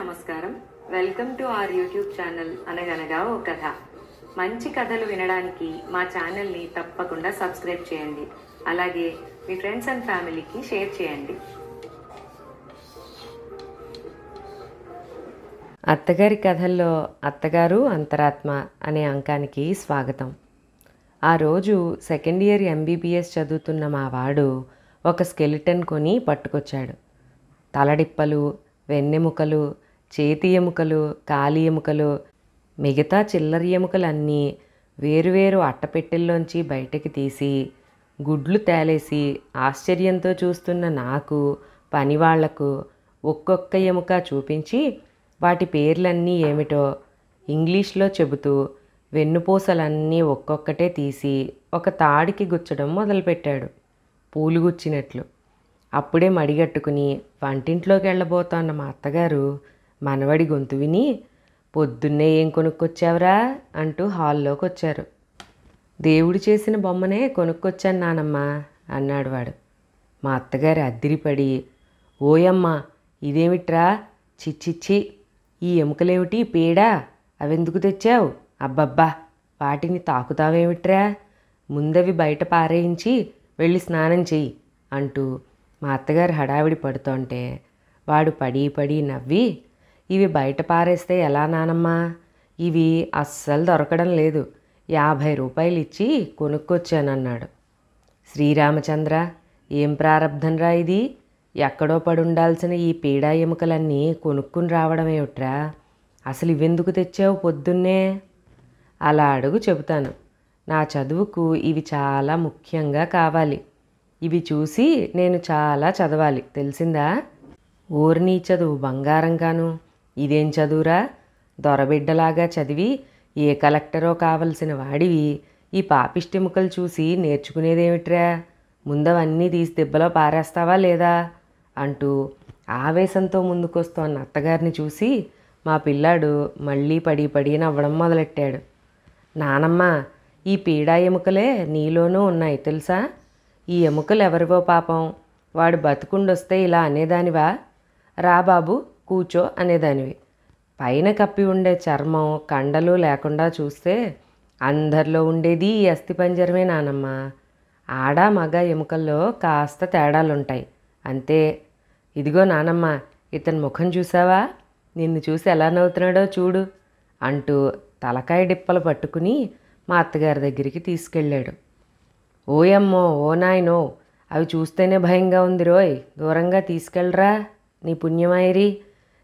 నమస్కారం. Welcome to our YouTube channel అనగనగా ఓ కథ. మంచి కథలు వినడానికి మా ఛానల్ని తప్పకుండా సబ్స్క్రైబ్ చేయండి. అలాగే మీ ఫ్రెండ్స్ అండ్ ఫ్యామిలీకి షేర్ చేయండి. అత్తగారి కథల్లో అత్తగారు అంతరాత్మ అనే అంకానికి స్వాగతం. ఆ రోజు సెకండ్ ఇయర్ MBBS చదువుతున్న మా వాడు ఒక స్కెలిటన్ కొని పట్టుకొచ్చాడు. తలడిప్పలు, వెన్నెముకలు, చేతి ఎముకలు, కాలి ఎముకలు, మిగతా చిల్లర ఎముకలన్నీ వేరువేరు అట్టపెట్టెల్లోంచి బయటకు తీసి గుడ్లు తేలేసి ఆశ్చర్యంతో చూస్తున్న నాకు, పనివాళ్లకు ఒక్కొక్క ఎముక చూపించి వాటి పేర్లన్నీ ఏమిటో ఇంగ్లీష్లో చెబుతూ వెన్నుపూసలన్నీ ఒక్కొక్కటే తీసి ఒక తాడికి గుచ్చడం మొదలుపెట్టాడు, పూలు గుచ్చినట్లు. అప్పుడే మడిగట్టుకుని వంటింట్లోకి వెళ్ళబోతోన్న మా అత్తగారు మనవడి గొంతు విని, పొద్దున్నే ఏం కొనుక్కొచ్చావురా అంటూ హాల్లోకి వచ్చారు. దేవుడు చేసిన బొమ్మనే కొనుక్కొచ్చాను నానమ్మ అన్నాడు వాడు. మా అత్తగారు అద్దిరిపడి, ఓయమ్మ ఇదేమిట్రా, చిచ్చిచ్చి ఈ ఎముకలేమిటి పేడా, అవెందుకు తెచ్చావు, అబ్బబ్బా వాటిని తాకుతావేమిట్రా, ముందవి బయట పారేయించి వెళ్ళి స్నానం చెయ్యి అంటూ మా అత్తగారు హడావిడి పడుతోంటే వాడు పడి పడి నవ్వి, ఇవి బయట పారేస్తే ఎలా నానమ్మా, ఇవి అస్సలు దొరకడం లేదు, 50 రూపాయలు ఇచ్చి కొనుక్కొచ్చానన్నాడు. శ్రీరామచంద్ర, ఏం ప్రారబ్ధంరా ఇది, ఎక్కడో పడుండాల్సిన ఈ పీడా ఎముకలన్నీ కొనుక్కుని రావడం ఏమిట్రా, అసలు ఇవెందుకు తెచ్చావు పొద్దున్నే? అలా అడుగు చెబుతాను, నా చదువుకు ఇవి చాలా ముఖ్యంగా కావాలి, ఇవి చూసి నేను చాలా చదవాలి, తెలిసిందా? ఊరినీ చదువు బంగారంగాను, ఇదేం చదువురా, దొరబిడ్డలాగా చదివి ఏ కలెక్టరో కావలసిన వాడివి ఈ పాపిష్టెముకలు చూసి నేర్చుకునేదేమిట్రా, ముందవన్నీ తీసి దెబ్బలో పారేస్తావా లేదా అంటూ ఆవేశంతో ముందుకొస్తోన్న అత్తగారిని చూసి మా పిల్లాడు మళ్ళీ పడి పడి నవ్వడం మొదలెట్టాడు. నానమ్మ, ఈ పీడా ఎముకలే నీలోనూ ఉన్నాయి తెలుసా, ఈ ఎముకలు ఎవరివో పాపం, వాడు బతుకుండొస్తే ఇలా అనేదానివా, రా బాబు కూచో అనేదానివి, పైన కప్పి ఉండే చర్మం కండలు లేకుండా చూస్తే అందరిలో ఉండేది ఈ అస్థిపంజరమే నానమ్మ, ఆడ మగ ఎముకల్లో కాస్త తేడాలుంటాయి అంతే. ఇదిగో నానమ్మ, ఇతని ముఖం చూసావా, నిన్ను చూసి ఎలా నవ్వుతున్నాడో చూడు అంటూ తలకాయ డిప్పలు పట్టుకుని మా అత్తగారి దగ్గరికి తీసుకెళ్ళాడు. ఓయమ్మో ఓ నాయనో, అవి చూస్తేనే భయంగా ఉంది రోయ్, దూరంగా తీసుకెళ్ళరా నీ పుణ్యమాయిరి,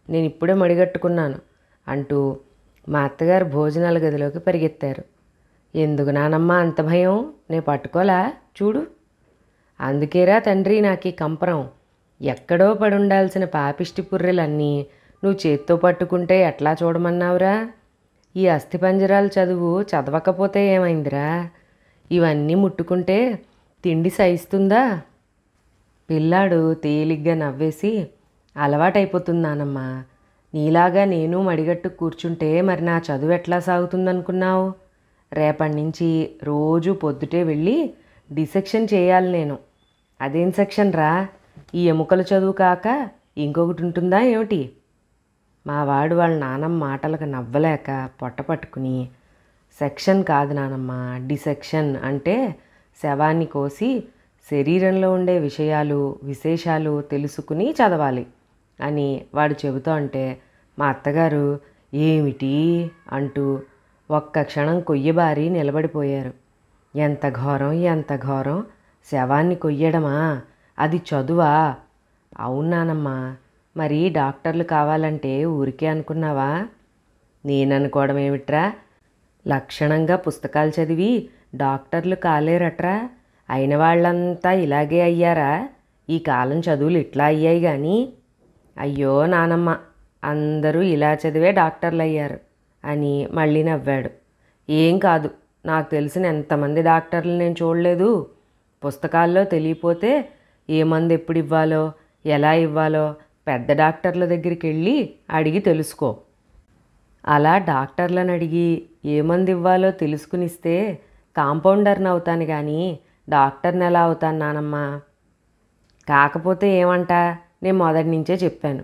నేను ఇప్పుడే మడిగట్టుకున్నాను అంటూ మా అత్తగారు భోజనాల గదిలోకి పరిగెత్తారు. ఎందుకు నానమ్మ అంత భయం, నేను పట్టుకోలా చూడు. అందుకేరా తండ్రి నాకు ఈ కంపరం, ఎక్కడో పడుండాల్సిన పాపిష్టి పుర్రెలన్నీ నువ్వు చేత్తో పట్టుకుంటే ఎట్లా చూడమన్నావురా, ఈ అస్థిపంజరాల చదువు చదవకపోతే ఏమైందిరా, ఇవన్నీ ముట్టుకుంటే తిండి సహిస్తుందా? పిల్లాడు తేలిగ్గా నవ్వేసి, అలవాటైపోతుంది నానమ్మ, నీలాగా నేను మడిగట్టు కూర్చుంటే మరి నా చదువు ఎట్లా సాగుతుందనుకున్నావు, రేపటి నుంచి రోజు పొద్దుటే వెళ్ళి డిసెక్షన్ చేయాలి నేను. అదేం సెక్షన్ రా, ఈ ఎముకల చదువు కాక ఇంకొకటి ఉంటుందా ఏమిటి? మా వాడు వాళ్ళ నానమ్మ మాటలకు నవ్వలేక పొట్ట పట్టుకుని, సెక్షన్ కాదు నానమ్మ, డిసెక్షన్ అంటే శవాన్ని కోసి శరీరంలో ఉండే విషయాలు విశేషాలు తెలుసుకుని చదవాలి అని వాడు చెబుతూ అంటే మా అత్తగారు ఏమిటి అంటూ ఒక్క క్షణం కొయ్యబారి నిలబడిపోయారు. ఎంత ఘోరం, ఎంత ఘోరం, శవాన్ని కొయ్యడమా, అది చదువా? అవునానమ్మ, మరి డాక్టర్లు కావాలంటే ఊరికే అనుకున్నావా? నేననుకోవడం ఏమిట్రా, లక్షణంగా పుస్తకాలు చదివి డాక్టర్లు కాలేరట్రా, అయిన వాళ్ళంతా ఇలాగే అయ్యారా, ఈ కాలం చదువులు ఇట్లా అయ్యాయి కానీ. అయ్యో నానమ్మ, అందరూ ఇలా చదివే డాక్టర్లు అయ్యారు అని మళ్ళీ నవ్వాడు. ఏం కాదు, నాకు తెలిసిన ఎంతమంది డాక్టర్లు నేను చూడలేదు, పుస్తకాల్లో తెలియపోతే ఏ మందు ఎప్పుడు ఇవ్వాలో ఎలా ఇవ్వాలో పెద్ద డాక్టర్ల దగ్గరికి వెళ్ళి అడిగి తెలుసుకో. అలా డాక్టర్లను అడిగి ఏ మందు ఇవ్వాలో తెలుసుకునిస్తే కాంపౌండర్ని అవుతాను కానీ డాక్టర్ని ఎలా అవుతాను నానమ్మ? కాకపోతే ఏమంటా, నేను మొదటి నుంచే చెప్పాను,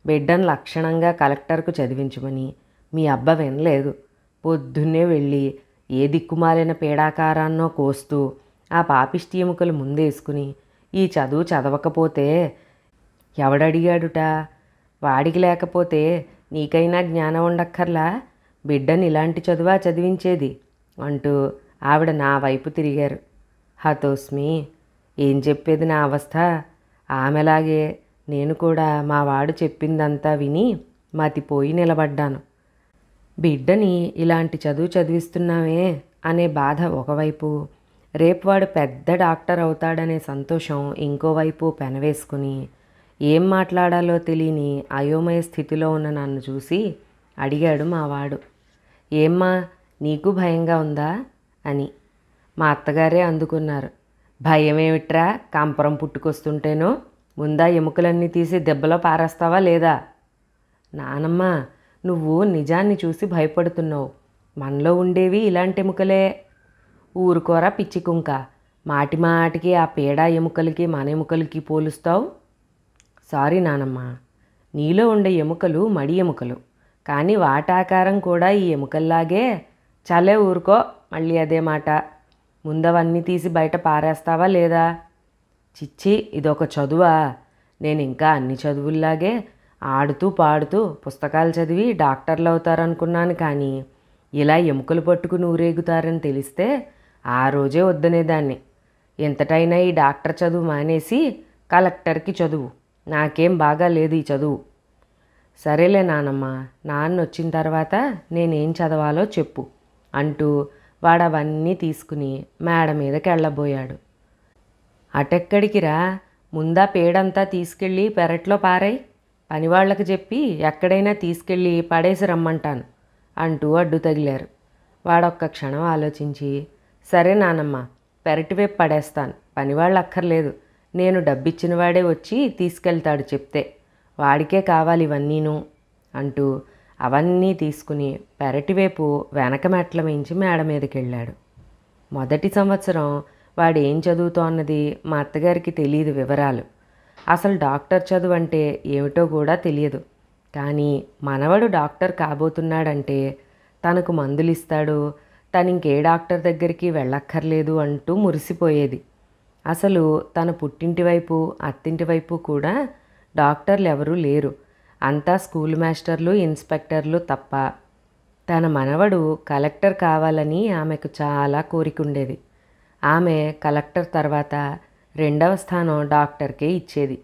బిడ్డను లక్షణంగా కలెక్టర్కు చదివించమని. మీ అబ్బ వినలేదు. పొద్దున్నే వెళ్ళి ఏ దిక్కుమాలిన పీడాకారాన్నో కోస్తూ ఆ పాపిష్టి ఎముకలు ముందేసుకుని ఈ చదువు చదవకపోతే ఎవడడిగాడుట? వాడికి లేకపోతే నీకైనా జ్ఞానం ఉండక్కర్లా? బిడ్డని ఇలాంటి చదువా చదివించేది అంటూ ఆవిడ నా వైపు తిరిగారు. హతోస్మి. ఏం చెప్పేది నా అవస్థ? ఆమెలాగే నేను కూడా మా వాడు చెప్పిందంతా విని మతిపోయి నిలబడ్డాను. బిడ్డని ఇలాంటి చదువు చదివిస్తున్నామే అనే బాధ ఒకవైపు, రేపు వాడు పెద్ద డాక్టర్ అవుతాడనే సంతోషం ఇంకోవైపు పెనవేసుకుని ఏం మాట్లాడాలో తెలియని అయోమయ స్థితిలో ఉన్న నన్ను చూసి అడిగాడు మా వాడు. ఏమ్మా, నీకు భయంగా ఉందా అని. మా అత్తగారే అందుకున్నారు. భయమేమిట్రా, కంపరం పుట్టుకొస్తుంటేనో. ముందా ఎముకలన్నీ తీసి దెబ్బలో పారేస్తావా లేదా? నానమ్మ, నువ్వు నిజాన్ని చూసి భయపడుతున్నావు. మనలో ఉండేవి ఇలాంటి ఎముకలే. ఊరుకోరా పిచ్చి కుంక. మాటి మాటికి ఆ పేడ ఎముకలకి మన ఎముకలకి పోలుస్తావు. సారీ నానమ్మ, నీలో ఉండే ఎముకలు మడి ఎముకలు, కానీ వాటాకారం కూడా ఈ ఎముకల్లాగే. చలే ఊరుకో, మళ్ళీ అదే మాట. ముందవన్నీ తీసి బయట పారేస్తావా లేదా? చిచ్చి, ఇదొక చదువా? నేను ఇంకా అన్ని చదువుల్లాగే ఆడుతూ పాడుతూ పుస్తకాలు చదివి డాక్టర్లు అవుతారనుకున్నాను, కానీ ఇలా ఎముకలు పట్టుకుని ఊరేగుతారని తెలిస్తే ఆ రోజే వద్దనేదాన్ని. ఎంతటైనా ఈ డాక్టర్ చదువు మానేసి కలెక్టర్కి చదువు. నాకేం బాగా లేదు ఈ చదువు. సరేలే నానమ్మ, నాన్న వచ్చిన తర్వాత నేనేం చదవాలో చెప్పు అంటూ వాడవన్నీ తీసుకుని మేడ మీదకి వెళ్ళబోయాడు. అటెక్కడికి రా, ముందా పేడంతా తీసుకెళ్ళి పెరట్లో పారాయి. పనివాళ్లకు చెప్పి ఎక్కడైనా తీసుకెళ్ళి పడేసి రమ్మంటాను అంటూ అడ్డు తగిలారు. వాడొక్క క్షణం ఆలోచించి, సరే నానమ్మ, పెరటివైపు పడేస్తాను, పనివాళ్ళు అక్కర్లేదు, నేను డబ్బిచ్చిన వాడే వచ్చి తీసుకెళ్తాడు చెప్తే. వాడికే కావాలి ఇవన్నీను అంటూ అవన్నీ తీసుకుని పెరటివైపు వెనక మెట్ల మించి మేడ మీదకి వెళ్ళాడు. మొదటి సంవత్సరం వాడేం చదువుతోన్నది మా అత్తగారికి తెలియదు వివరాలు. అసలు డాక్టర్ చదువు అంటే ఏమిటో కూడా తెలియదు. కానీ మనవడు డాక్టర్ కాబోతున్నాడంటే తనకు మందులిస్తాడు, తను ఇంకే డాక్టర్ దగ్గరికి వెళ్ళక్కర్లేదు అంటూ మురిసిపోయేది. అసలు తన పుట్టింటి వైపు అత్తింటి వైపు కూడా డాక్టర్లు ఎవరూ లేరు. అంతా స్కూల్ మాస్టర్లు, ఇన్స్పెక్టర్లు తప్ప. తన మనవడు కలెక్టర్ కావాలని ఆమెకు చాలా కోరిక ఉండేది. ఆమె కలెక్టర్ తర్వాత రెండవ స్థానం డాక్టర్కే ఇచ్చేది.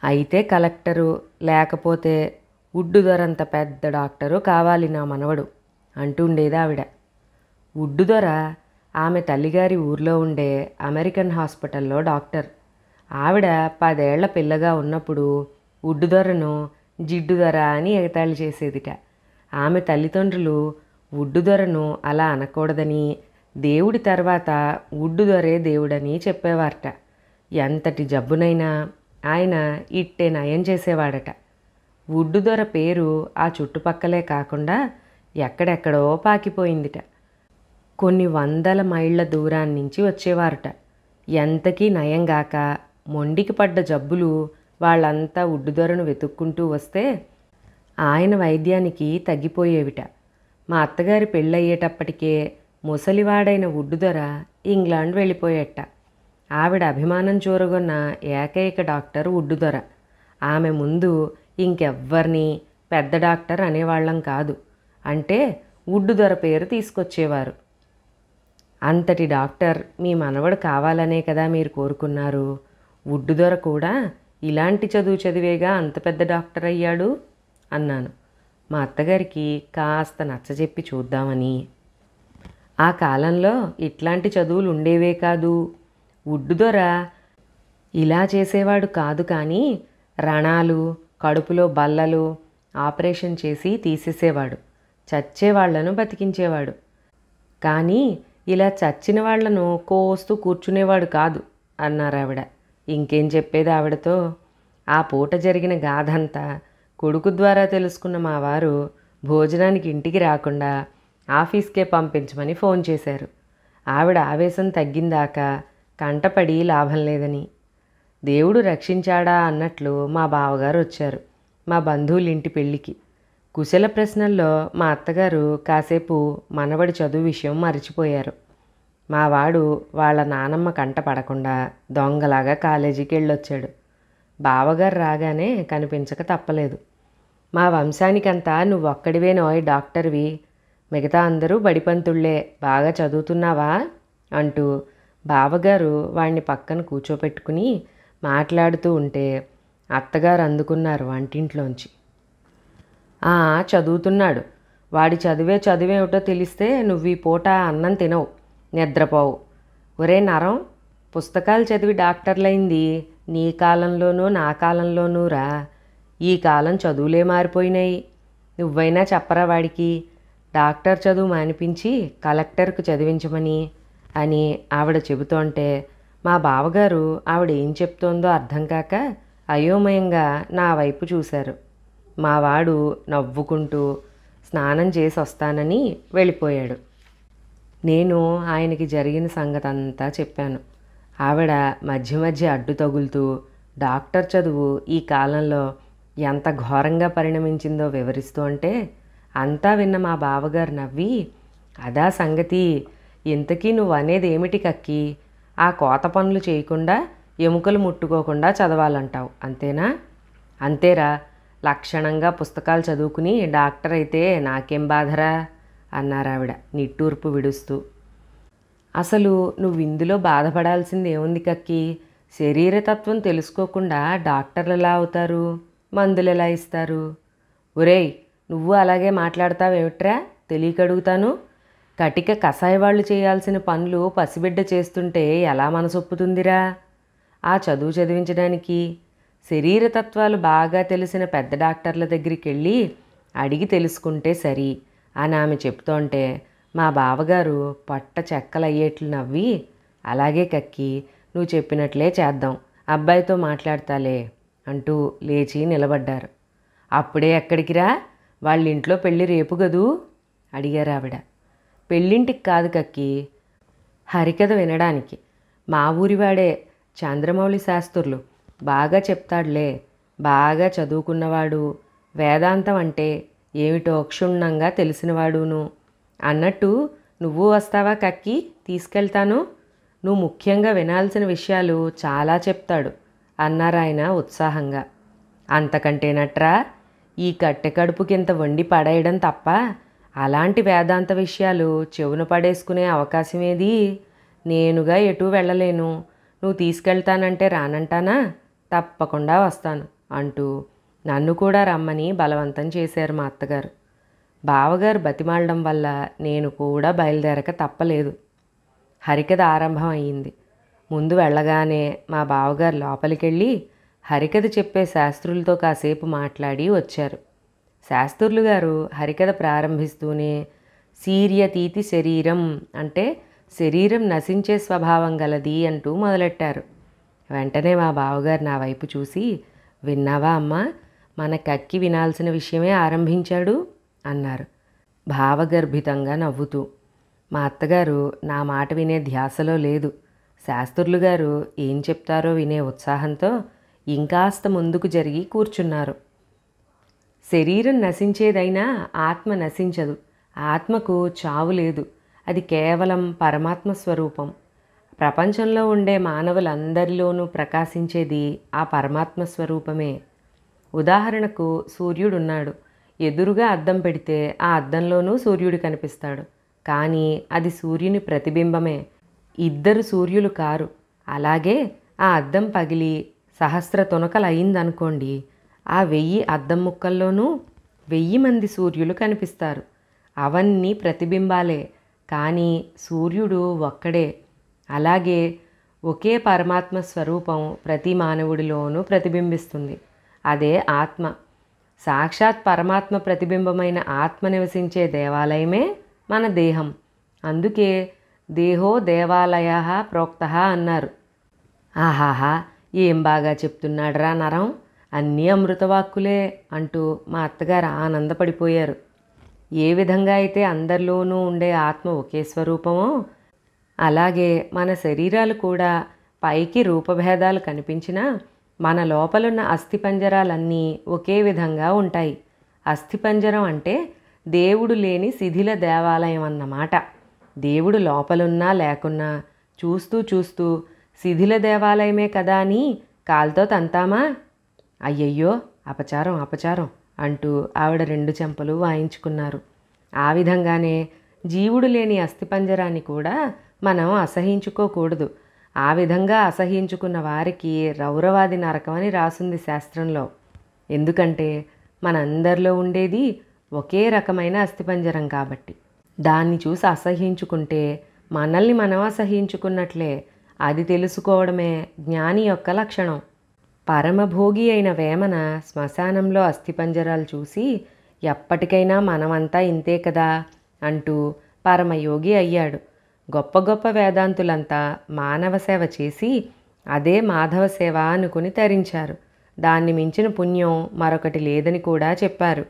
అయితే కలెక్టరు లేకపోతే ఉడ్డు దొరంత పెద్ద డాక్టరు కావాలి నా మనవడు అంటుండేది ఆవిడ. ఉడ్డు దొర ఆమె తల్లిగారి ఊర్లో ఉండే అమెరికన్ హాస్పిటల్లో డాక్టర్. ఆవిడ 10 ఏళ్ల పిల్లగా ఉన్నప్పుడు ఉడ్డు దొరను జిడ్డు దొర అని ఎగతాళి చేసేదిట. ఆమె తల్లిదండ్రులు ఉడ్డు దొరను అలా అనకూడదని, దేవుడి తర్వాత ఉడ్డు దొరే దేవుడని చెప్పేవారట. ఎంతటి జబ్బునైనా ఆయన ఇట్టే నయం చేసేవాడట. ఉడ్డు దొర పేరు ఆ చుట్టుపక్కలే కాకుండా ఎక్కడెక్కడో పాకిపోయిందిట. కొన్ని 100 మైళ్ళ దూరాన్నించి వచ్చేవారట. ఎంతకీ నయంగాక మొండికి పడ్డ జబ్బులు వాళ్ళంతా ఉడ్డు దొరను వెతుక్కుంటూ వస్తే ఆయన వైద్యానికి తగ్గిపోయేవిట. మా అత్తగారి పెళ్ళయ్యేటప్పటికే ముసలివాడైన ఉడ్డు దొర ఇంగ్లాండ్ వెళ్ళిపోయేట. ఆవిడ అభిమానం చూరగొన్న ఏకైక డాక్టర్ ఉడ్డు దొర. ఆమె ముందు ఇంకెవ్వరిని పెద్ద డాక్టర్ అనేవాళ్ళం కాదు. అంటే ఉడ్డు దొర పేరు తీసుకొచ్చేవారు. అంతటి డాక్టర్ మీ మనవడు కావాలనే కదా మీరు కోరుకున్నారు. ఉడ్డు దొర కూడా ఇలాంటి చదువు చదివేగా అంత పెద్ద డాక్టర్ అయ్యాడు అన్నాను. మా అత్తగారికి కాస్త నచ్చజెప్పి చూద్దామని. ఆ కాలంలో ఇట్లాంటి చదువులు ఉండేవే కాదు. ఉడ్డు దొర ఇలా చేసేవాడు కాదు, కానీ రణాలు, కడుపులో బల్లలు ఆపరేషన్ చేసి తీసేసేవాడు. చచ్చేవాళ్లను బతికించేవాడు. కానీ ఇలా చచ్చిన వాళ్లను కోస్తూ కూర్చునేవాడు కాదు అన్నారావిడ. ఇంకేం చెప్పేది ఆవిడతో. ఆ పూట జరిగిన గాథంతా కొడుకు ద్వారా తెలుసుకున్న మా వారు భోజనానికి ఇంటికి రాకుండా ఆఫీస్కే పంపించమని ఫోన్ చేశారు. ఆవిడ ఆవేశం తగ్గిందాకా కంటపడి లాభం లేదని. దేవుడు రక్షించాడా అన్నట్లు మా బావగారు వచ్చారు. మా బంధువుల ఇంటి పెళ్ళికి. కుశల ప్రశ్నల్లో మా అత్తగారు కాసేపు మనవడి చదువు విషయం మరిచిపోయారు. మా వాడు వాళ్ళ నానమ్మ కంట పడకుండా దొంగలాగా కాలేజీకి వెళ్ళొచ్చాడు. బావగారు రాగానే కనిపించక తప్పలేదు. మా వంశానికంతా నువ్వొక్కడివేనోయ్ డాక్టర్వి, మిగతా అందరూ బడిపంతుళ్లే, బాగా చదువుతున్నావా అంటూ బావగారు వాణ్ణి పక్కన కూర్చోపెట్టుకుని మాట్లాడుతూ ఉంటే అత్తగారు అందుకున్నారు వంటింట్లోంచి. చదువుతున్నాడు. వాడి చదివేమిటో తెలిస్తే నువ్వు ఈ పూట అన్నం తినవు, నిద్రపోవు. ఒరే నరం, పుస్తకాలు చదివి డాక్టర్లైంది నీ కాలంలోనూ నా కాలంలోనూ రా. ఈ కాలం చదువులే మారిపోయినాయి. నువ్వైనా చెప్పరా వాడికి, డాక్టర్ చదువు మానిపించి కలెక్టర్కు చదివించమని అని ఆవిడ చెబుతోంటే మా బావగారు ఆవిడ ఏం చెప్తోందో అర్థం కాక అయోమయంగా నా వైపు చూశారు. మా వాడు నవ్వుకుంటూ స్నానం చేసి వస్తానని వెళ్ళిపోయాడు. నేను ఆయనకి జరిగిన సంగతంతా చెప్పాను. ఆవిడ మధ్య మధ్య అడ్డు తగులుతూ డాక్టర్ చదువు ఈ కాలంలో ఎంత ఘోరంగా పరిణమించిందో వివరిస్తూ ఉంటే అంతా విన్న మా బావగారు నవ్వి, అదా సంగతి, ఇంతకీ నువ్వు అనేది ఏమిటి కక్కి, ఆ కోత పనులు చేయకుండా ఎముకలు ముట్టుకోకుండా చదవాలంటావు అంతేనా? అంతేరా, లక్షణంగా పుస్తకాలు చదువుకుని డాక్టర్ అయితే నాకేం బాధరా అన్నారావిడ నిట్టూర్పు విడుస్తూ. అసలు నువ్వు ఇందులో బాధపడాల్సింది ఏముంది కక్కి, శరీరతత్వం తెలుసుకోకుండా డాక్టర్లు ఎలా అవుతారు, మందులు ఎలా ఇస్తారు? ఒరేయ్, నువ్వు అలాగే మాట్లాడతావేమిట్రా, తెలియకడుగుతాను. కటిక కషాయవాళ్ళు చేయాల్సిన పనులు పసిబిడ్డ చేస్తుంటే ఎలా మనసొప్పుతుందిరా? ఆ చదువు చదివించడానికి శరీరతత్వాలు బాగా తెలిసిన పెద్ద డాక్టర్ల దగ్గరికి వెళ్ళి అడిగి తెలుసుకుంటే సరి అని ఆమె చెప్తోంటే మా బావగారు పొట్ట చెక్కలయ్యేట్లు నవ్వి, అలాగే కక్కి, నువ్వు చెప్పినట్లే చేద్దాం, అబ్బాయితో మాట్లాడతాలే అంటూ లేచి నిలబడ్డారు. అప్పుడే ఎక్కడికిరా, వాళ్ళ ఇంట్లో పెళ్ళి రేపు గదూ అడిగారు ఆవిడ. పెళ్ళింటికి కాదు కక్కి, హరికథ వినడానికి. మా ఊరివాడే, చంద్రమౌళి శాస్త్రులు, బాగా చెప్తాడులే, బాగా చదువుకున్నవాడు, వేదాంతం అంటే ఏమిటో క్షుణ్ణంగా తెలిసినవాడును. అన్నట్టు నువ్వు వస్తావా కక్కి, తీసుకెళ్తాను, నువ్వు ముఖ్యంగా వినాల్సిన విషయాలు చాలా చెప్తాడు అన్నారాయన ఉత్సాహంగా. అంతకంటేనట్రా, ఈ కట్టె కడుపుకింత వండి పడేయడం తప్ప అలాంటి వేదాంత విషయాలు చెవున పడేసుకునే అవకాశమేది? నేనుగా ఎటూ వెళ్ళలేను, నువ్వు తీసుకెళ్తానంటే రానంటానా? తప్పకుండా వస్తాను అంటూ నన్ను కూడా రమ్మని బలవంతం చేశారు మా అత్తగారు. బావగారు బతిమాలడం వల్ల నేను కూడా బయలుదేరక తప్పలేదు. హరికథ ఆరంభం అయ్యింది. ముందు వెళ్ళగానే మా బావగారు లోపలికెళ్ళి హరికథ చెప్పే శాస్త్రులతో కాసేపు మాట్లాడి వచ్చారు. శాస్త్రులు గారు హరికథ ప్రారంభిస్తూనే శీర్యతీతి శరీరం అంటే శరీరం నశించే స్వభావం గలది అంటూ మొదలెట్టారు. వెంటనే మా బావగారు నా వైపు చూసి, విన్నావా అమ్మా, మన కక్కి వినాల్సిన విషయమే ఆరంభించాడు అన్నారు భావగర్భితంగా నవ్వుతూ. మా అత్తగారు నా మాట వినే ధ్యాసలో లేదు. శాస్త్రులు గారు ఏం చెప్తారో వినే ఉత్సాహంతో ఇంకాస్త ముందుకు జరిగి కూర్చున్నారు. శరీరం నశించేదైనా ఆత్మ నశించదు. ఆత్మకు చావు లేదు. అది కేవలం పరమాత్మ స్వరూపం. ప్రపంచంలో ఉండే మానవులందరిలోనూ ప్రకాశించేది ఆ పరమాత్మ స్వరూపమే. ఉదాహరణకు సూర్యుడున్నాడు. ఎదురుగా అద్దం పెడితే ఆ అద్దంలోనూ సూర్యుడు కనిపిస్తాడు. కానీ అది సూర్యుని ప్రతిబింబమే, ఇద్దరు సూర్యులు కారు. అలాగే ఆ అద్దం పగిలి సహస్ర తునకలయ్యిందనుకోండి, ఆ 1000 అద్దం ముక్కల్లోనూ 1000 మంది సూర్యులు కనిపిస్తారు. అవన్నీ ప్రతిబింబాలే, కానీ సూర్యుడు ఒక్కడే. అలాగే ఒకే పరమాత్మ స్వరూపం ప్రతి మానవుడిలోనూ ప్రతిబింబిస్తుంది. అదే ఆత్మ. సాక్షాత్ పరమాత్మ ప్రతిబింబమైన ఆత్మ నివసించే దేవాలయమే మన దేహం. అందుకే దేహో దేవాలయ ప్రోక్త అన్నారు. ఆహాహా, ఏం బాగా చెప్తున్నాడురా నరం, అన్నీ అమృతవాక్కులే అంటూ మా అత్తగారు ఆనందపడిపోయారు. ఏ విధంగా అయితే అందరిలోనూ ఉండే ఆత్మ ఒకే స్వరూపమో అలాగే మన శరీరాలు కూడా పైకి రూపభేదాలు కనిపించినా మన లోపలున్న అస్థిపంజరాలన్నీ ఒకే విధంగా ఉంటాయి. అస్థిపంజరం అంటే దేవుడు లేని శిథిల దేవాలయం అన్నమాట. దేవుడు లోపలున్నా లేకున్నా చూస్తూ చూస్తూ శిథిల దేవాలయమే కదా అని కాల్తో తంతామా? అయ్యయ్యో, అపచారం అపచారం అంటూ ఆవిడ 2 చెంపలు వాయించుకున్నారు. ఆ విధంగానే జీవుడు లేని అస్థిపంజరాన్ని కూడా మనం అసహించుకోకూడదు. ఆ విధంగా అసహించుకున్న వారికి రౌరవాది నరకం అని రాసుంది శాస్త్రంలో. ఎందుకంటే మనందరిలో ఉండేది ఒకే రకమైన అస్థిపంజరం కాబట్టి. దాన్ని చూసి అసహించుకుంటే మనల్ని మనం అసహించుకున్నట్లే. అది తెలుసుకోవడమే జ్ఞాని యొక్క లక్షణం. పరమభోగి అయిన వేమన శ్మశానంలో అస్థిపంజరాలు చూసి ఎప్పటికైనా మనమంతా ఇంతే కదా అంటూ పరమయోగి అయ్యాడు. గొప్ప గొప్ప వేదాంతులంతా మానవ సేవ చేసి అదే మాధవ సేవ అనుకుని తరించారు. దాన్ని మించిన పుణ్యం మరొకటి లేదని కూడా చెప్పారు.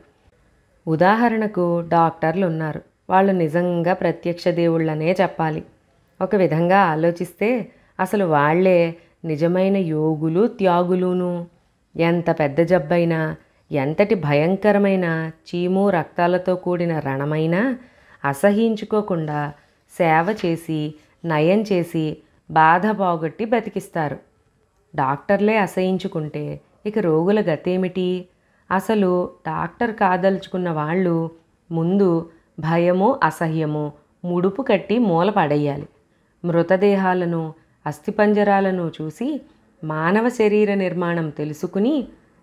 ఉదాహరణకు డాక్టర్లు ఉన్నారు. వాళ్ళు నిజంగా ప్రత్యక్ష దేవుళ్ళనే చెప్పాలి. ఒక విధంగా ఆలోచిస్తే అసలు వాళ్లే నిజమైన యోగులు త్యాగులును. ఎంత పెద్ద జబ్బైనా, ఎంతటి భయంకరమైన చీము రక్తాలతో కూడిన రణమైనా అసహించుకోకుండా సేవ చేసి నయం చేసి బాధ పోగొట్టి బతికిస్తారు. డాక్టర్లే అసహించుకుంటే ఇక రోగుల గతేమిటి? అసలు డాక్టర్ కాదలుచుకున్న వాళ్ళు ముందు భయము అసహ్యము ముడుపు కట్టి మూల పడేయాలి. మృతదేహాలను అస్థిపంజరాలను చూసి మానవ శరీర నిర్మాణం తెలుసుకుని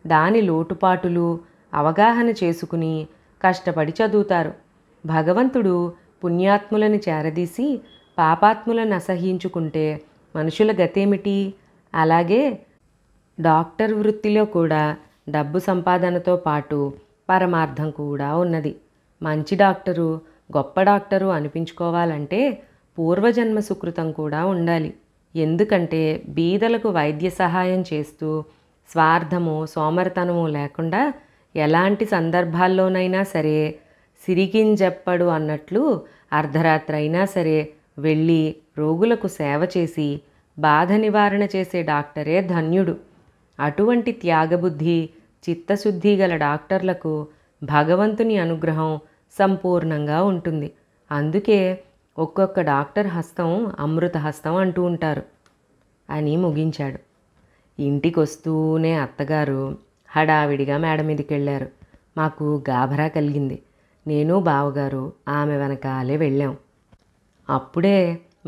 దాని లోటుపాటులు అవగాహన చేసుకుని కష్టపడి చదువుతారు. భగవంతుడు పుణ్యాత్ములను చేరదీసి పాపాత్ములను అసహించుకుంటే మనుషుల గతేమిటి? అలాగే డాక్టర్ వృత్తిలో కూడా డబ్బు సంపాదనతో పాటు పరమార్థం కూడా ఉన్నది. మంచి డాక్టరు గొప్ప డాక్టరు అనిపించుకోవాలంటే పూర్వజన్మ సుకృతం కూడా ఉండాలి. ఎందుకంటే బీదలకు వైద్య సహాయం చేస్తూ స్వార్థము సోమరితనము లేకుండా ఎలాంటి సందర్భాల్లోనైనా సరే సిరికింజెప్పడు అన్నట్లు అర్ధరాత్రి అయినా సరే వెళ్ళి రోగులకు సేవ చేసి బాధ నివారణ చేసే డాక్టరే ధన్యుడు. అటువంటి త్యాగబుద్ధి చిత్తశుద్ధి గల డాక్టర్లకు భగవంతుని అనుగ్రహం సంపూర్ణంగా ఉంటుంది. అందుకే ఒక్కొక్క డాక్టర్ హస్తం అమృత హస్తం అంటూ ఉంటారు అని ముగించాడు. ఇంటికి వస్తూనే అత్తగారు హడావిడిగా మేడ మీదకి వెళ్ళారు. మాకు గాభరా కలిగింది. నేను బావగారు ఆమె వెనకాలే వెళ్ళాం. అప్పుడే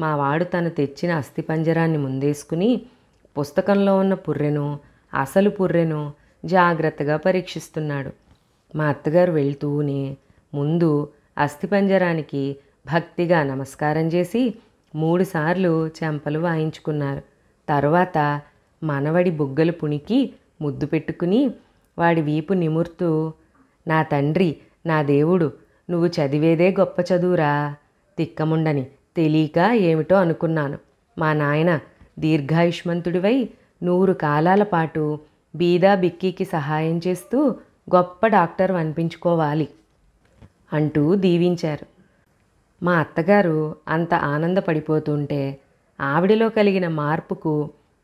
మా వాడు తను తెచ్చిన అస్థిపంజరాన్ని ముందేసుకుని పుస్తకంలో ఉన్న పుర్రెను అసలు పుర్రెను జాగ్రత్తగా పరీక్షిస్తున్నాడు. మా అత్తగారు వెళ్తూనే ముందు అస్థిపంజరానికి భక్తిగా నమస్కారం చేసి 3 సార్లు చెంపలు వాయించుకున్నారు. తరువాత మనవడి బుగ్గలు పుణికి ముద్దు పెట్టుకుని వాడి వీపు నిమురుతూ, నా తండ్రి నా దేవుడు నువ్వు చదివేదే గొప్ప చదువురా, తిక్కముండని తెలియక ఏమిటో అనుకున్నాను. మా నాయన దీర్ఘాయుష్మంతుడివై 100 కాలాల పాటు బీదా బిక్కీకి సహాయం చేస్తూ గొప్ప డాక్టర్ అనిపించుకోవాలి అంటూ దీవించారు. మా అత్తగారు అంత ఆనందపడిపోతుంటే ఆవిడలో కలిగిన మార్పుకు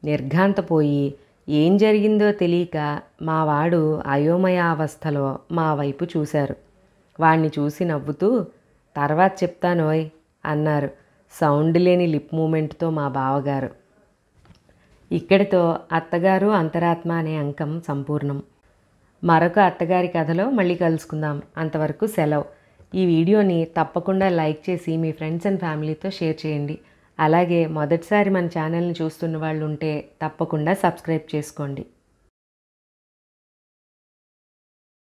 నిర్ఘాంతపోయి ఏం జరిగిందో తెలియక మా వాడు అయోమయ అవస్థలో మా వైపు చూశారు. వాణ్ణి చూసి నవ్వుతూ, తర్వాత చెప్తానోయ్ అన్నారు సౌండ్ లేని లిప్ మూమెంట్తో మా బావగారు. ఇక్కడితో అత్తగారు అంతరాత్మ అనే అంకం సంపూర్ణం. మరొక అత్తగారి కథలో మళ్ళీ కలుసుకుందాం. అంతవరకు సెలవు. ఈ వీడియోని తప్పకుండా లైక్ చేసి మీ ఫ్రెండ్స్ అండ్ ఫ్యామిలీతో షేర్ చేయండి. అలాగే మొదటిసారి మన ఛానల్ని చూస్తున్న వాళ్ళు ఉంటే తప్పకుండా సబ్స్క్రైబ్ చేసుకోండి.